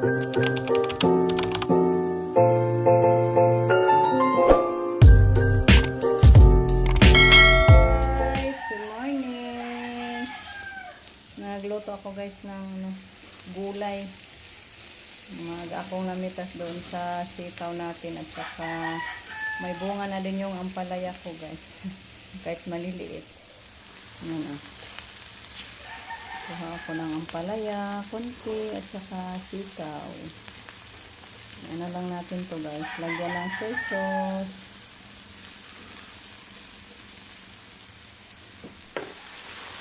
Nagluto ako guys ng gulay. Akong namitas doon sa sitaw natin at saka may bunga na din yung ampalaya ko guys. Kahit maliliit. Yan o. Kuha ako ng ampalaya, konti at saka sitaw. Ano lang natin to guys. Lagyan ng soy sauce.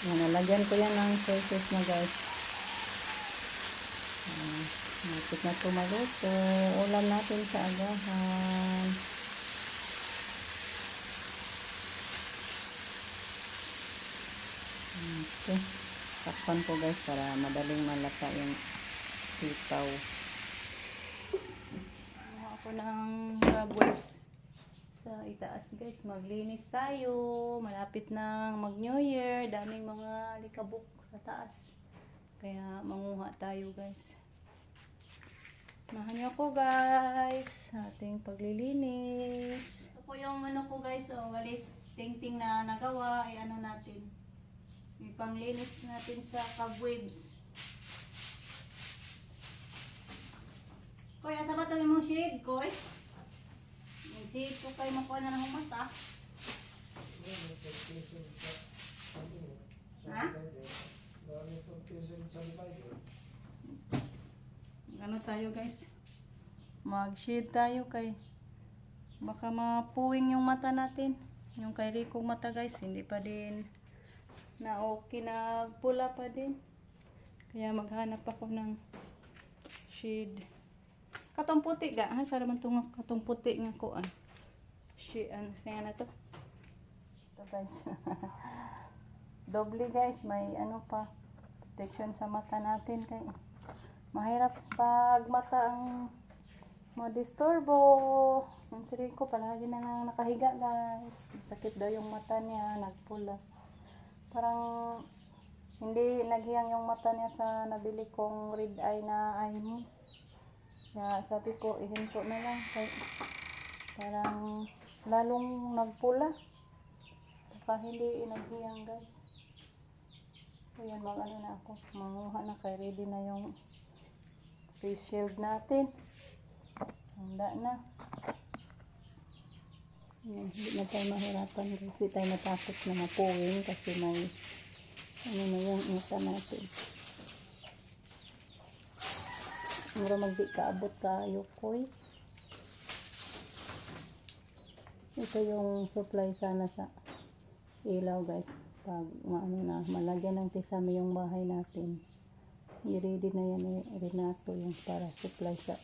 Yan, nalagyan ko yan ng soy sauce na guys. Napit na tumaluto. Ulam natin sa agahan. Okay. Takpan ko guys para madaling malasa yung sitaw. Ako ng waves sa itaas guys, maglinis tayo, malapit na mag New Year, daming mga likabok sa taas, kaya manguha tayo guys. Samahan niyo ako guys sa ating paglilinis. Ito po yung ano ko guys, walis tingting na nagawa, ay ano natin, may panglinis natin sa cobwebs. Koy, asa ba ito yung mga shade, Koy? Shade ko kayo makuha na ng mata. Ha? Ano tayo guys? Mag-shade tayo kay baka mapuwing yung mata natin. Yung kay Rico mata guys, hindi pa din na okay, nagpula pa din. Kaya maghanap ako ng shade. Katong puti ga, ha? Sara man itong katong puti nga ko, ano, siya na to. Ito guys. Doble guys, may ano pa, protection sa mata natin. Kay mahirap pag mata ang madisturbo. Ang siri ko, palagi na lang nakahiga guys. Sakit daw yung mata niya, nagpula. Parang hindi naghiyang yung mata niya sa nabili kong red eye na eye mo. Kaya sabi ko, ihinto na lang. Kaya parang lalong nagpula. Baka hindi naghiyang guys. Kaya mag-ano na ako. Manguha na kay ready na yung face shield natin. Handa na. Yan, hindi na tayo mahirapan kasi tayo natakot na mapuwing kasi may ano na yung isa natin. Mura magdi kaabot kayo koy. Ito yung supply sana sa ilaw guys. Pag ano na, malagyan ng tisame yung bahay natin. I-ready na yan ni Renato yung para supply sa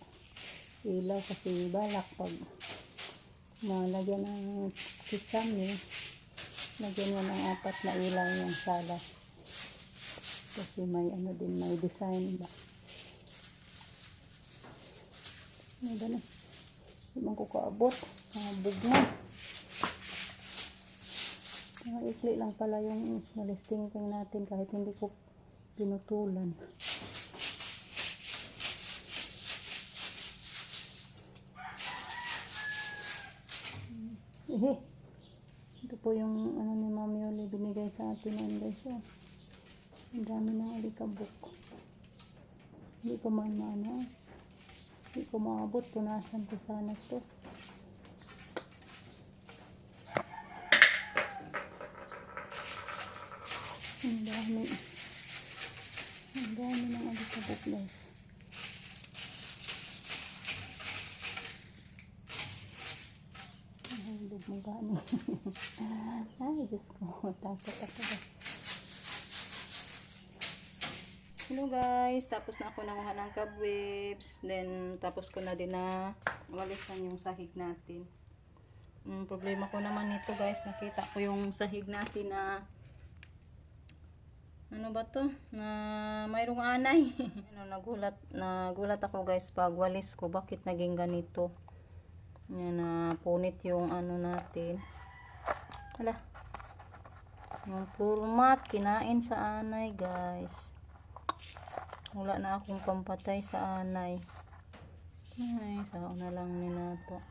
ilaw kasi balak pag malagyan ng tisame, lagyan yan ng 4 na ilaw yung sala. Kasi may ano din, may design ba. Ano ba na? Hindi man ko kaabot. Bugma. Ikli lang pala yung malistingking natin kahit hindi ko pinutulan. Ito po yung ano ni Mami Oli binigay sa atin yan guys. Ang dami ng alikabok. Hindi ko man maano. Hindi ko maabot. Punasan ko sana ito. Ang dami. Ang dami ng alikabok guys. Ay, hulog mo gani. Ay, Diyos ko. Takot ako guys. Hello guys, tapos na ako nanguha ng cobwebs, then tapos ko na din na walisan yung sahig natin. Problema ko naman nito guys, nakita ko yung sahig natin na ano ba to, na mayroong anay. nagulat ako guys pag walis ko, bakit naging ganito. Yan, na punit yung ano natin. Hala, yung floor mat kinain sa anay guys. Wala na akong pampatay sa anay. Ay, sao na lang ni nato.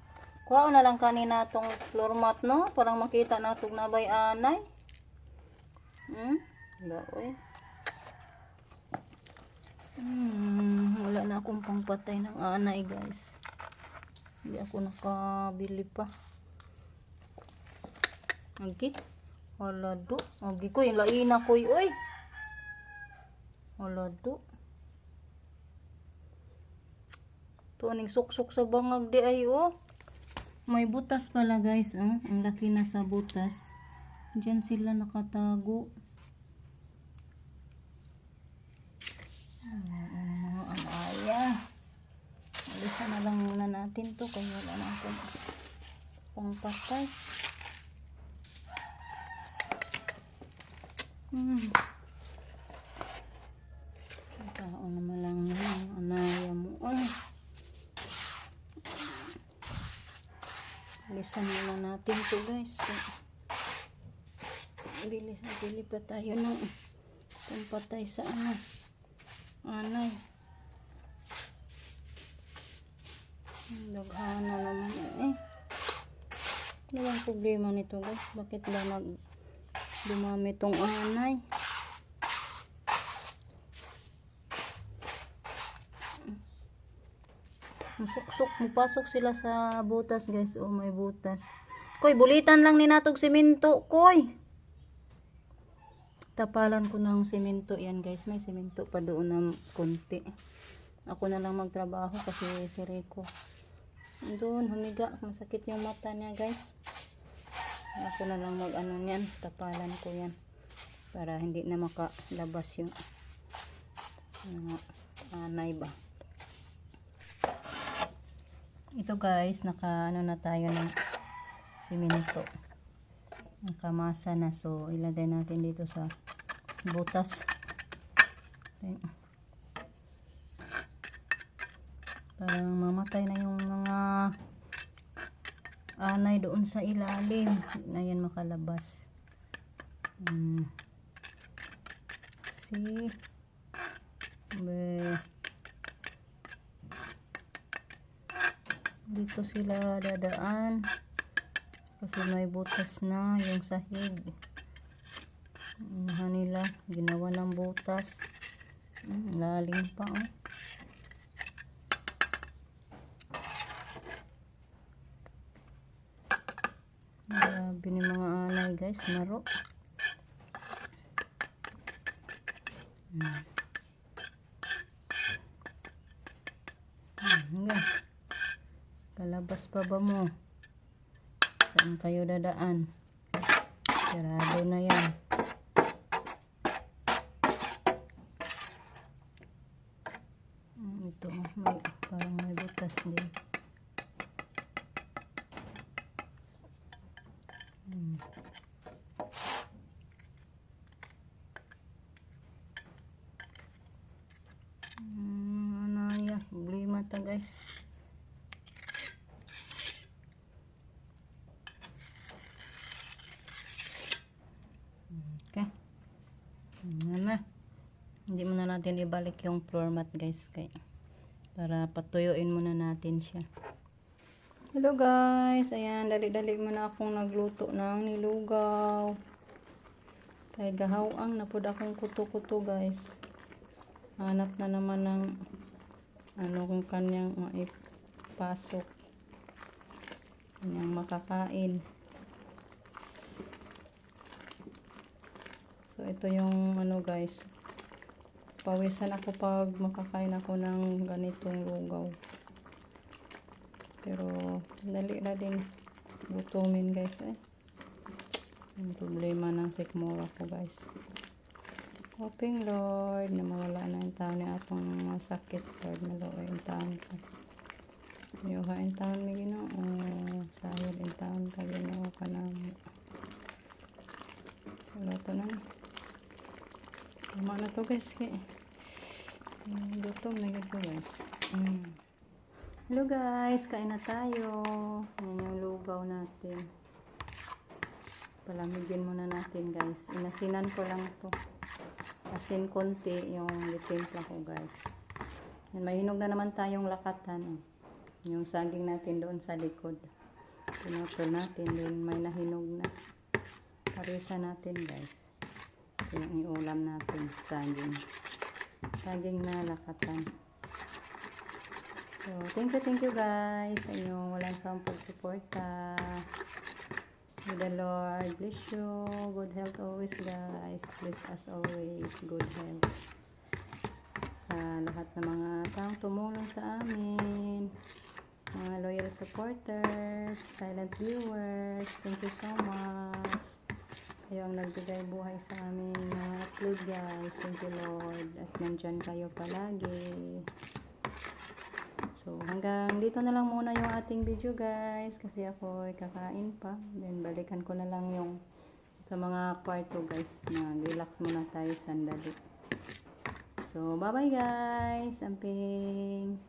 Kuha na lang kanina tong floor mat, no? Parang makita natong nabay anay. Wala, oy. Wala na akong pangpatay ng anay, guys. Hindi ako nakabili pa. Agi. Walado. Agi ko, yung laina ko, oy. Walado. Ito, aning suksok sa bangag di ay, oh. May butas pala, guys, oh. Ang laki na sa butas. Diyan sila nakatago. Mga anaya. Alisan na lang muna natin to kaya wala na akong pangpatay. Tao naman lang yung anaya mo. Alisan muna natin to, guys. Bili pa tayo ng pampatay sa anay. Daghana naman eh. Ano bang problema nito, guys? Bakit ba dumami tong anay? Musuksok, mupasok sila sa butas, guys. Oh, may butas. Koy, bulitan lang ni natog simento, koy. Tapalan ko ng simento yan, guys. May simento pa doon na konti. Ako na lang magtrabaho kasi si Rico doon humiga, masakit yung mata niya, guys. Ako na lang mag-ano niyan, tapalan ko yan para hindi na makalabas yung anay ba. Ito, guys, naka-ano na tayo ng simento. Nakamasa na, so ilagay natin dito sa butas. Parang mamatay na yung mga anay doon sa ilalim. Na yan makalabas. See? Dito sila dadaan. Kasi may butas na yung sahig. Nila ginawa ng butas. Lalim pa, oh. Grabe ni mga anay, guys, maro. Kalabas pa ba mo? Saan kayo dadaan? Sarado na yan. Ito, parang may butas din. Anaya, problema ta, guys. Okay. Hindi muna natin ibalik yung floor mat, guys, para patuyuin muna natin siya. Hello, guys, ayan, dali-dali muna akong nagluto ng nilugaw. Kay gahawang na po akong kuto-kuto, guys. Hanap na naman ng kung kanyang maipasok, kanyang makakain. So ito yung guys, pawisan ako pag makakain ako ng ganitong lugaw. Pero dali na din gutumin, guys, yung problema ng sikmura ko, guys. Hoping, Lord, na mawala na yung taon ni atong sakit, Lord, malawa yung taon ko. Yuha yung taon may Ginoo, sayod yung taon ka, Ginoo ka na. Wala to na. Tama na to, guys. Gutom na gito, guys. Hello, guys, kain na tayo. Yan yung lugaw natin. Palamigin muna natin, guys. Inasinan ko lang to. asin konti yung gitimpla ko guys. Yan, may hinog na naman tayong lakatan. Yung saging natin doon sa likod. Pinutol natin, then may nahinog na. Parisa natin guys. Ito yung iulam natin, saging. Saging na lakatan. So, thank you guys sa inyong walang sawang pagsuporta. May the Lord bless you. Good health always guys. Bless us always. Good health. Sa lahat ng mga taong tumulong sa amin. Mga loyal supporters. Silent viewers. Thank you so much. Kayo ang nagbigay buhay sa amin mga upload guys. Thank you Lord. At nandyan kayo palagi. So, hanggang dito na lang muna yung ating video guys. Kasi ako ay kakain pa. Then, balikan ko na lang yung sa mga kwarto guys. Mag-relax muna tayo sandali. So, bye-bye guys. Amping.